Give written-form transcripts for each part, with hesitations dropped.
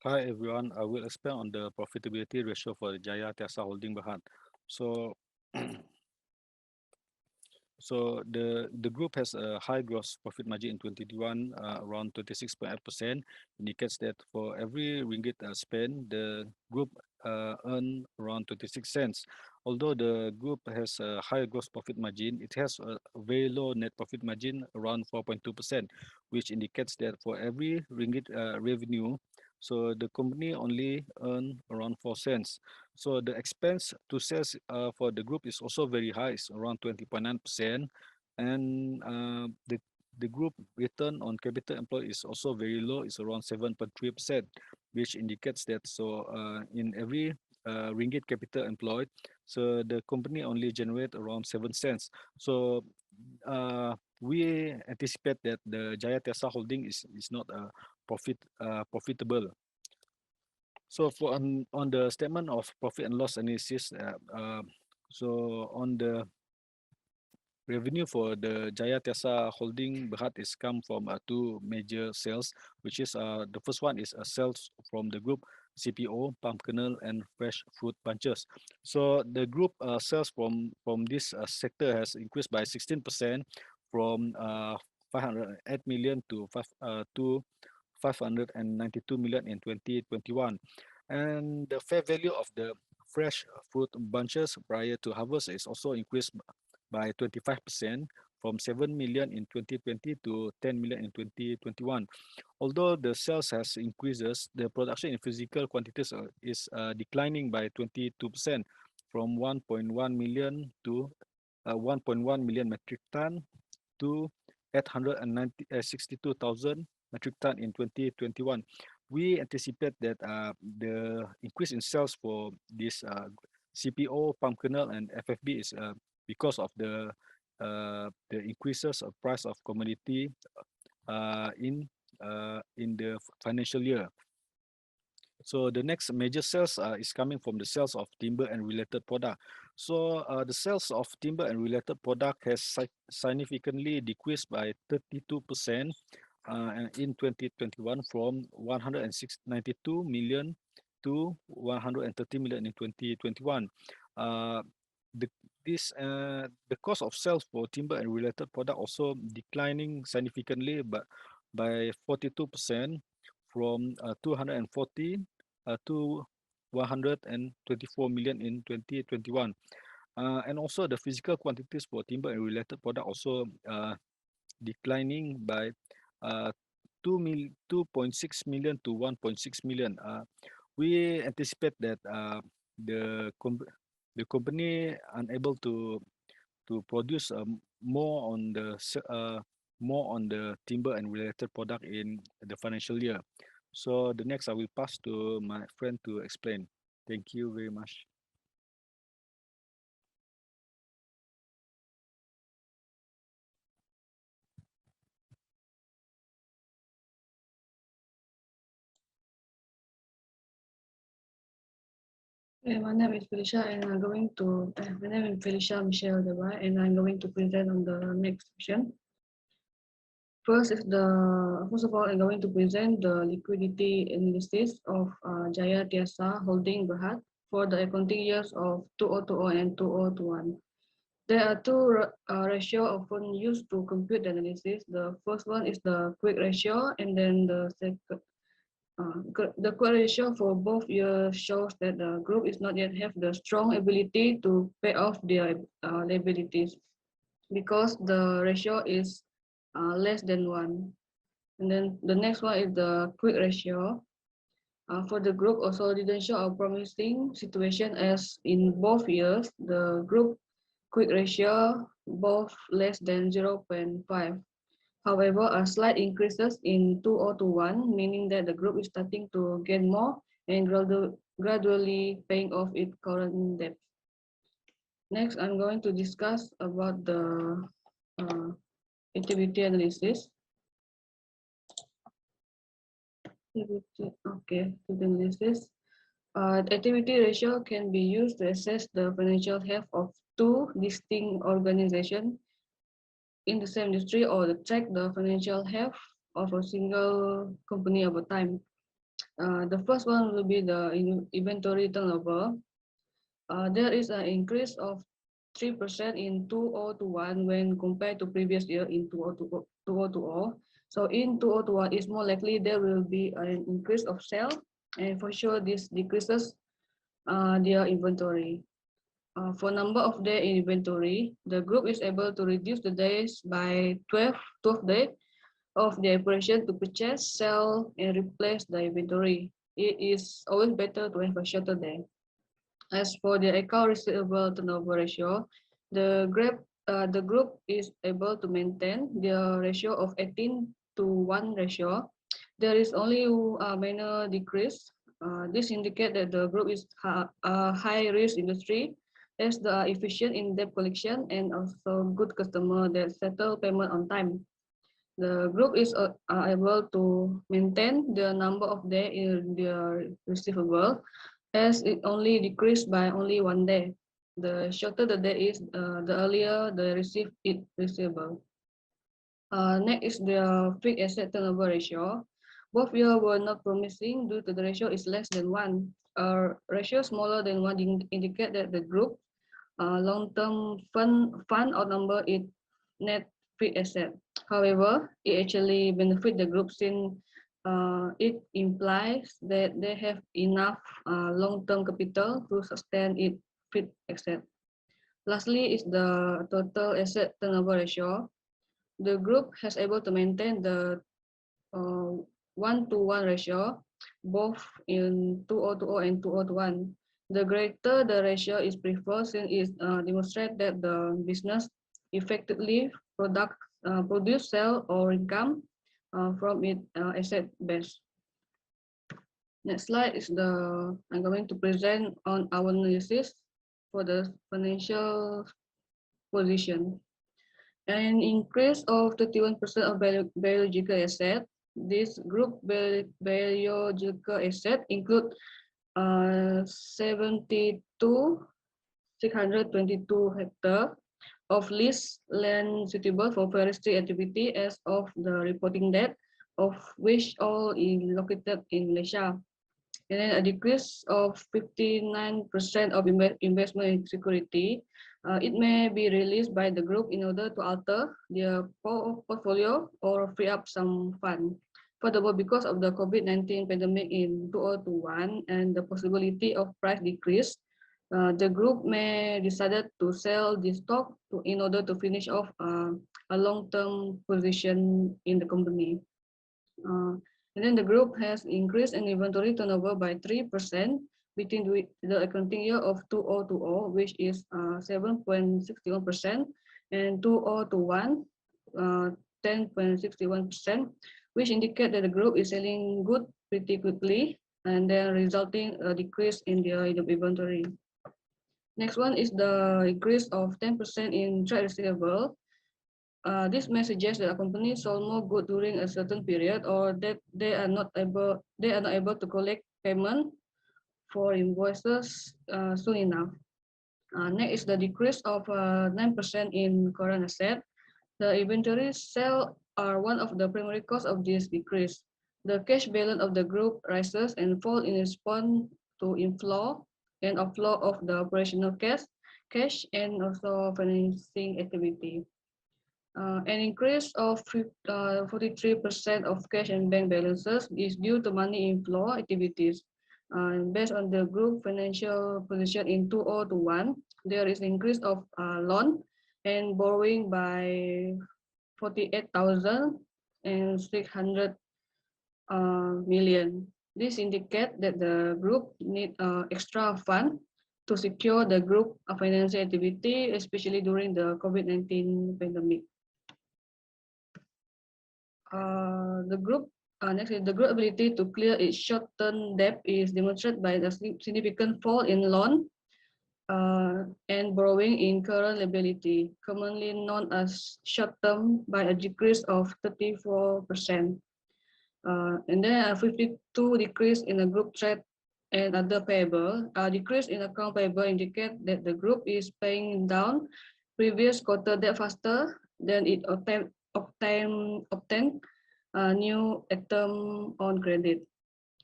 Hi everyone, I will expand on the profitability ratio for Jaya Tiasa Holding Berhad. So, so the group has a high gross profit margin in 2021, around 26.8%, indicates that for every ringgit spent, the group earn around 26 cents. Although the group has a high gross profit margin, it has a very low net profit margin, around 4.2%, which indicates that for every ringgit revenue, so the company only earn around 4 cents. So the expense to sales for the group is also very high, it's around 20.9%, and the group return on capital employed is also very low, it's around 7.3%, which indicates that in every ringgit capital employed, so the company only generate around 7 cents. So we anticipate that the Jaya Tiasa Holding is not profitable. So on the statement of profit and loss analysis, so on the revenue for the Jaya Tiasa Holding Berhad is come from two major sales, which is the first one is sales from the group CPO, palm kernel, and fresh fruit bunches. So the group sales from this sector has increased by 16% from 508 million to 592 million in 2021. And the fair value of the fresh fruit bunches prior to harvest is also increased by 25% from 7 million in 2020 to 10 million in 2021. Although the sales has increases, the production in physical quantities is declining by 22% from 1.1 million to 1.1 million metric ton to 862,000 metric ton in 2021. We anticipate that the increase in sales for this CPO, palm kernel, and FFB is because of the increases of price of commodity in the financial year. So the next major sales is coming from the sales of timber and related product. So the sales of timber and related product has significantly decreased by 32% in 2021 from 192 million to 130 million in 2021. Uh, the the cost of sales for timber and related product also declining significantly, but by 42% from 240 to 124 million in 2021. And also the physical quantities for timber and related product also declining by uh, 2.6 million to 1.6 million. We anticipate that the company unable to produce more on the timber and related product in the financial year. So the next I will pass to my friend to explain. Thank you very much. My name is Felicia, and I'm going to. My name is Felicia Michelle Deba, and I'm going to present on the next section. First of all, I'm going to present the liquidity analysis of Jaya Tiasa Holding Berhad for the accounting years of 2020 and 2021. There are two ratios often used to compute the analysis. The first one is the quick ratio, and then the quick ratio for both years shows that the group is not yet have the strong ability to pay off their liabilities because the ratio is less than 1. And then the next one is the quick ratio. For the group also didn't show a promising situation as in both years, the group quick ratio both less than 0.5. However, a slight increases in 2021, meaning that the group is starting to gain more and gradually paying off its current debt. Next, I'm going to discuss about the activity analysis. Okay, analysis. The activity ratio can be used to assess the financial health of two distinct organizations in the same industry or to track the financial health of a single company over time. The first one will be the inventory turnover. There is an increase of 3% in 2021 when compared to previous year in 2020. So in 2021, it's more likely there will be an increase of sale, and for sure this decreases their inventory. For number of days in inventory, the group is able to reduce the days by 12 days of the operation to purchase, sell, and replace the inventory. It is always better to have a shorter day. As for the account receivable turnover ratio, the group is able to maintain the ratio of 18 to 1 ratio. There is only a minor decrease. This indicates that the group is a high-risk industry as the efficient in debt collection and also good customer that settle payment on time. The group is able to maintain the number of days in their receivable as it only decreased by only 1 day. The shorter the day is, the earlier the receive it receivable. Next is the fixed asset turnover ratio. Both years were not promising due to the ratio is less than 1. A ratio smaller than 1 indicate that the group long-term fund outnumber its net fixed asset. However, it actually benefit the group since it implies that they have enough long-term capital to sustain its fixed asset. Lastly is the total asset turnover ratio. The group has able to maintain the 1-to-1 ratio both in 2020 and 2021. The greater the ratio is preferred since it demonstrates that the business effectively produce, sell, or income from its asset base. Next slide is I'm going to present on our analysis for the financial position. An increase of 31% of biological asset. This group biological asset include 72,622 hectares of leased land suitable for forestry activity as of the reporting date, of which all is located in Malaysia. And then a decrease of 59% of investment in security. It may be released by the group in order to alter their portfolio or free up some fund. Furthermore, because of the COVID-19 pandemic in 2021 and the possibility of price decrease, the group may decided to sell the stock in order to finish off a long-term position in the company. And then the group has increased in inventory turnover by 3% between the accounting year of 2020, which is 7.61%, and 2021, 10.61%, which indicate that the group is selling good pretty quickly, and then resulting a decrease in the inventory. Next one is the increase of 10% in trade receivable. This may suggest that a company sold more good during a certain period, or that they are not able to collect payment for invoices soon enough. Next is the decrease of 9% in current asset. The inventory sale are one of the primary cause of this decrease. The cash balance of the group rises and falls in response to inflow and outflow of the operational cash and also financing activity. An increase of 43% of cash and bank balances is due to money inflow activities. Based on the group financial position in 2021, there is an increase of loan and borrowing by 48,600 million. This indicates that the group need extra fund to secure the group financial activity, especially during the COVID-19 pandemic. The group next is the group ability to clear its short-term debt is demonstrated by the significant fall in loan and borrowing in current liability, commonly known as short-term, by a decrease of 34%. And then a 52 decrease in the group trade and other payable. A decrease in account payable indicate that the group is paying down previous quarter debt faster than it obtain new item on credit.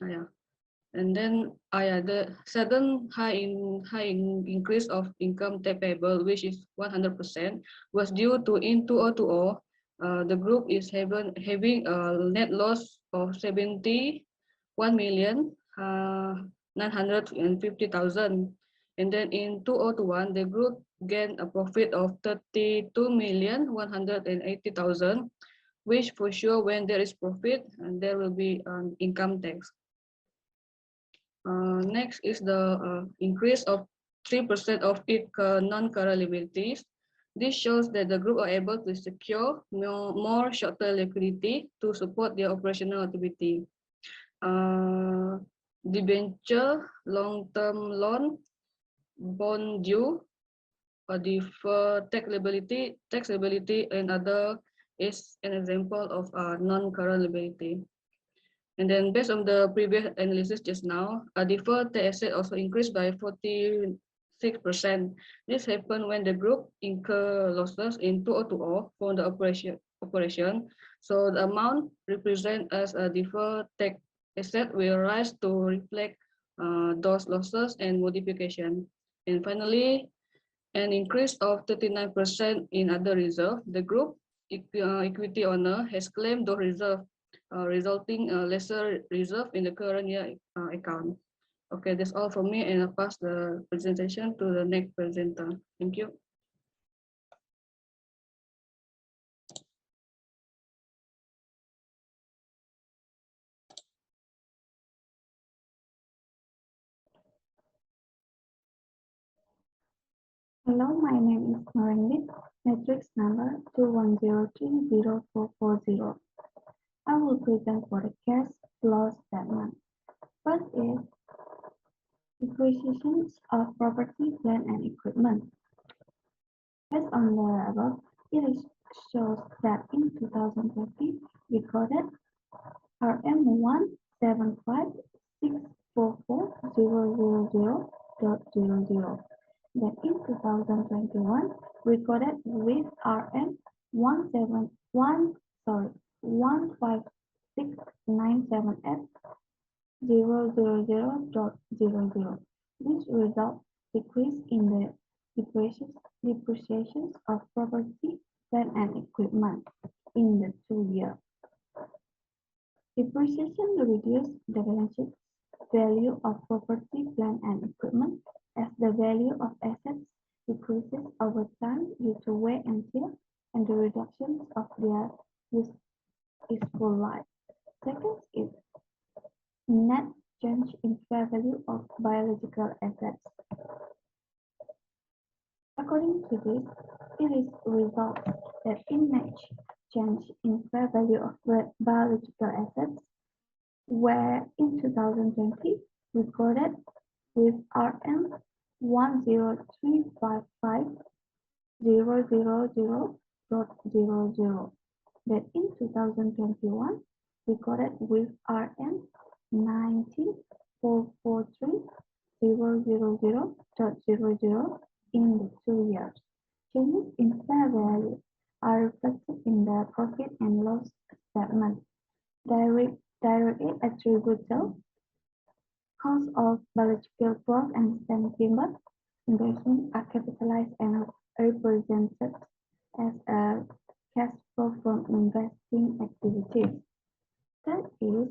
Yeah. And then the sudden increase of income tax payable, which is 100%, was due to in 2020, the group is having a net loss of 71 million 950,000. And then in 2021, the group gained a profit of 32 million 180,000, which for sure when there is profit, and there will be income tax. Next is the increase of 3% of its non-current liabilities. This shows that the group are able to secure more short-term liquidity to support their operational activity. Debenture, long-term loan, bond due, deferred tax liability, and other is an example of non-current liability. And then based on the previous analysis just now, a deferred tax asset also increased by 46%. This happened when the group incur losses in 2020 for the operation. So the amount represented as a deferred tax asset will rise to reflect those losses and modification. And finally, an increase of 39% in other reserve. The group equity owner has claimed those reserve, resulting lesser reserve in the current year account. Okay, that's all for me, and I'll pass the presentation to the next presenter. Thank you. Hello, my name is Norendik, matrix number 210304440. I will present for the cash flow statement. First is depreciations of property, plant, and equipment. Based on the above, it shows that in 2020, recorded RM175644000.00. That in 2021 recorded with RM 15697F000.00. This result decrease in the depreciations of property, plant, and equipment in the 2 years. Depreciation reduces the balance sheet value of property, plant, and equipment as the value of assets decreases over time due to wear and tear and the reduction of their useful life. Second is net change in fair value of biological assets. According to this, it is result that in net change in fair value of biological assets, where in 2020 recorded with RM 10355.000.00, that in 2021 recorded with RM 19443.000.00 in the 2 years. Changes in fair value are reflected in the profit and loss statement. Directly attributable cost of biological growth and stem timber investment are capitalized and represented as a cash flow from investing activities. That is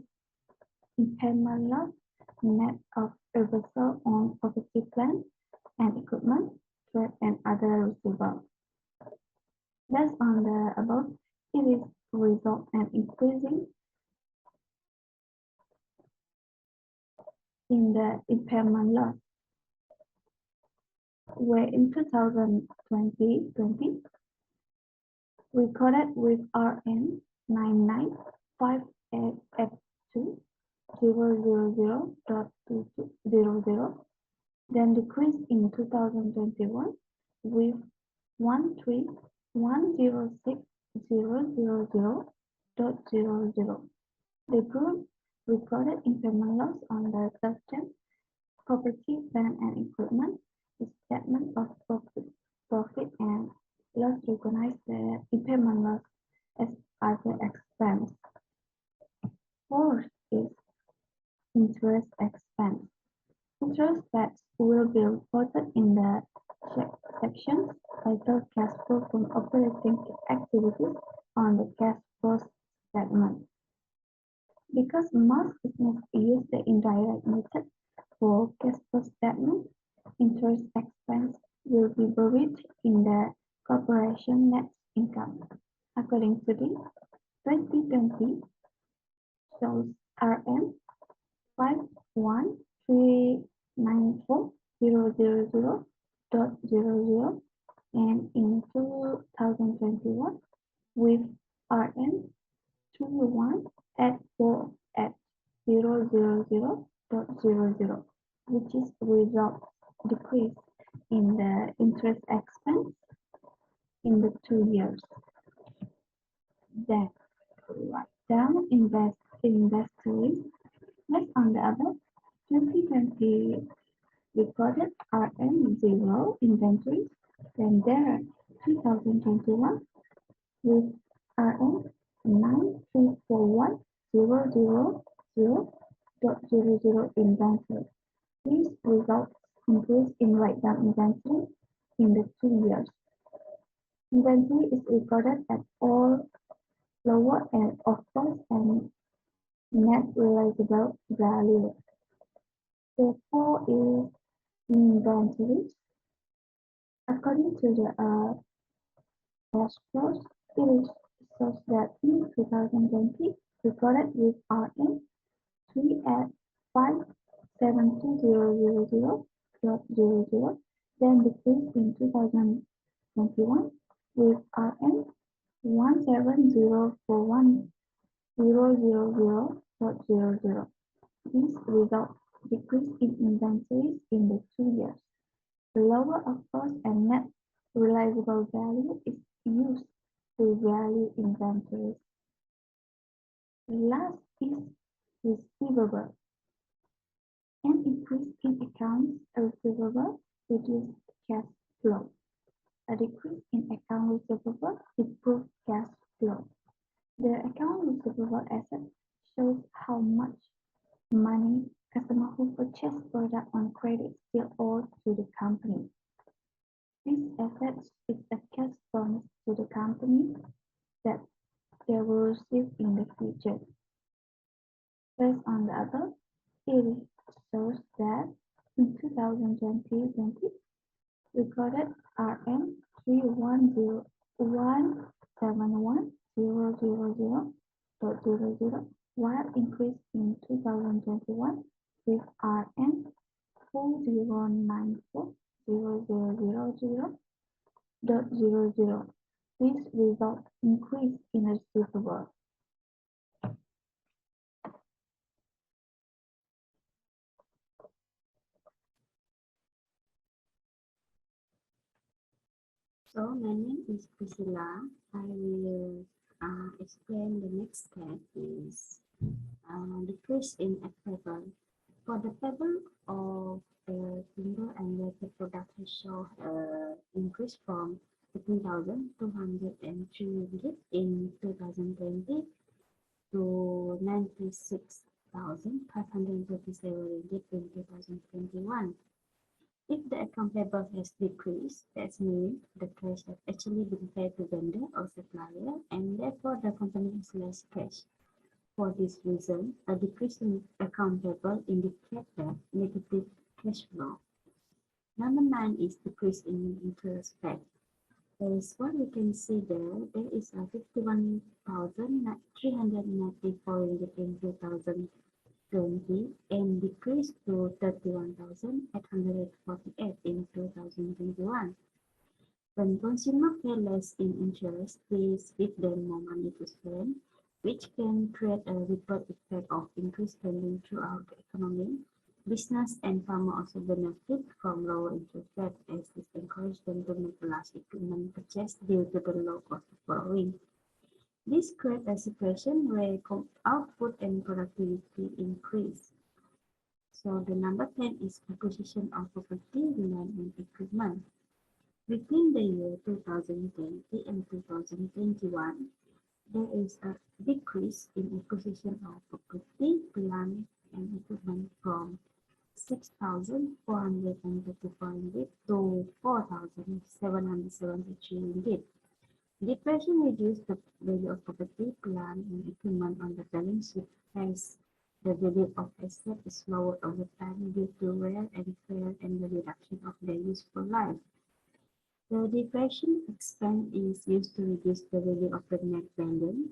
impairment loss net of reversal on property, plant, and equipment, trade, and other receivables. Based on the above, it is result and increasing in the impairment loss, where in 2020 recorded with RM 99582.000.00, then decreased in 2021 with 13106.000.00. The group recorded impairment loss on the subject property, plant, and equipment. The statement of profit and loss recognized the impairment loss as other expense. Fourth is interest expense. Interest that will be reported in the sections titled Cash flow from operating activities on the cash flow statement. Because most businesses use the indirect method for cash flow statement, interest expense will be buried in the corporation net income. According to the 2020 shows RM 51394,000.00 and in 2021 with RM 3184,000.00, which is result decrease in the interest expense in the 2 years. Then write down inventories. Based on the above, 2020 recorded RM0 inventories, then there are 2021 with RM 9341000.00 inventory. These results increase in write-down inventory in the 2 years. Inventory is recorded at all lower end of cost and net realizable value. Therefore, is inventory. According to the cash flows, it shows that in 2020, recorded with RM 3 at 572,000.00, then decreased in 2021 with RM 17041,000.00. This results decrease in inventories in the 2 years. The lower of cost and net realizable value is used to value inventories. Last is receivable. An increase in accounts receivable reduces cash flow. A decrease in account receivable improves cash flow. The account receivable asset shows how much money customers who purchase product on credit still owe to the company. This asset is a cash bonus to the company that they will receive in the future. Based on the above, it shows that in 2020, recorded RM 310171000.00, while increased in 2021 with RM 4094,000.00. This result increase in receivable. So my name is Priscilla. I will explain the next step is decrease in a pebble. For the pebble of the timber and leather production show increase from 15,203 ringgit in 2020 to 96,537 ringgit in 2021. If the account payable has decreased, that means the cash has actually been paid to vendor or supplier, and therefore the company has less cash. For this reason, a decrease in account payable indicates that negative cash flow. Number 9 is decrease in interest paid. As what we can see there, there is a 51,394 ringgit in 2020 and decreased to 31,848 in 2021. When consumers pay less in interest, this gives them more money to spend, which can create a ripple effect of increased spending throughout the economy. Business and farmers also benefit from lower interest rates as this encourages them to make large equipment purchase due to the low cost of borrowing. This creates a situation where output and productivity increase. So the number 10 is acquisition of property, land and equipment. Between the year 2020 and 2021, there is a decrease in acquisition of property, land and equipment. equipment from 6,434 ringgit to 4,773 ringgit. Depreciation reduced the value of property, plant, and equipment on the balance sheet as the value of assets is lowered over time due to wear and tear and the reduction of their useful life. The depreciation expense is used to reduce the value of the net balance,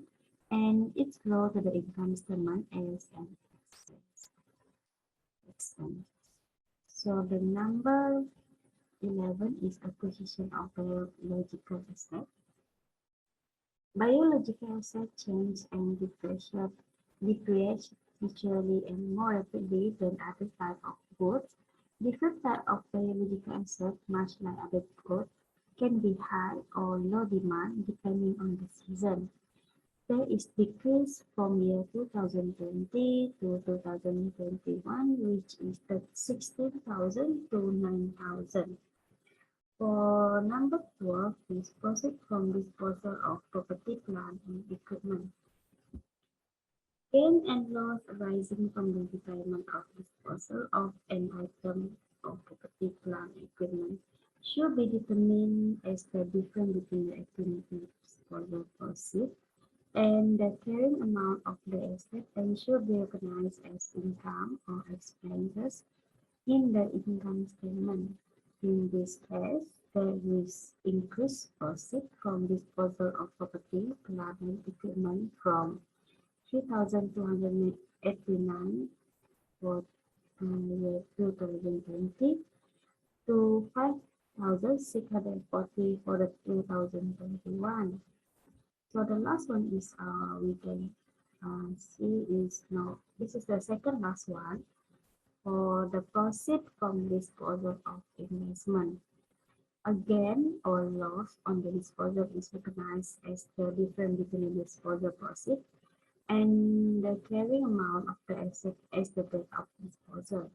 and it's flow to the income statement as an expense. So the number 11 is acquisition of biological asset. Biological asset change and depreciate naturally and more rapidly than other types of goods. Different types of biological assets, much like other goods, can be high or low demand depending on the season. There is decrease from year 2020 to 2021, which is the 16,000 to 9,000. For number 12 is profit from disposal of property, plant, and equipment. Gain and loss arising from the retirement of disposal of an item of property, plant, and equipment should be determined as the difference between the estimated disposal proceeds and the carrying amount of the asset and should be recognized as income or expenses in the income statement. In this case, there is increased proceeds from disposal of property, plant, and equipment from 3,289 for year 2020 to 5,640 for the 2021. So the last one is we can see is now this is the second last one for the proceed from disposal of investment. A gain or loss on the disposal is recognized as the difference between the disposal proceed and the carrying amount of the asset as the date of disposal.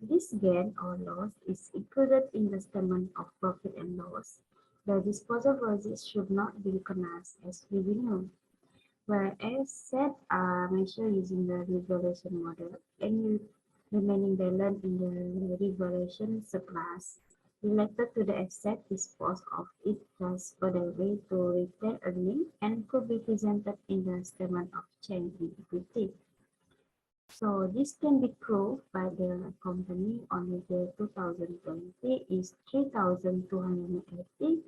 This gain or loss is included in the statement of profit and loss. The disposal proceeds should not be recognized as revenue. Where assets are measured using the revaluation model, any remaining balance in the revaluation surplus related to the asset disposed of it plus further way to retain earning and could be presented in the statement of change in equity. So this can be proved by the company on the year 2020 is 3,280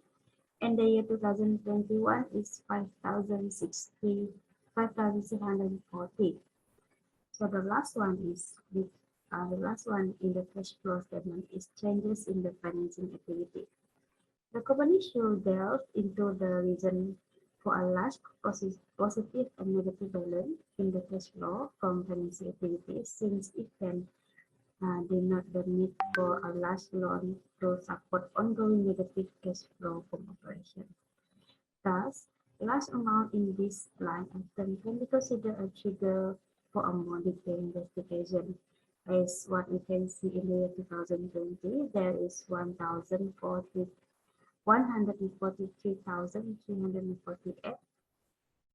and the year 2021 is 5,640. So the last one is with the last one in the cash flow statement is changes in the financing activity. The company should delve into the reason for a large positive and negative balance in the cash flow from financing activities since it can denote the need for a large loan to support ongoing negative cash flow from operations. Thus, large amount in this line item can be considered a trigger for a more detailed investigation. As what we can see in the year 2020, there is 143,348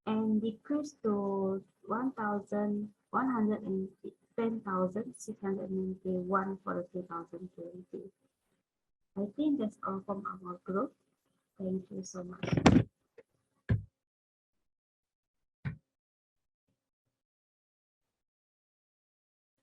and decreased to 110,691 for the 2020. I think that's all from our group. Thank you so much.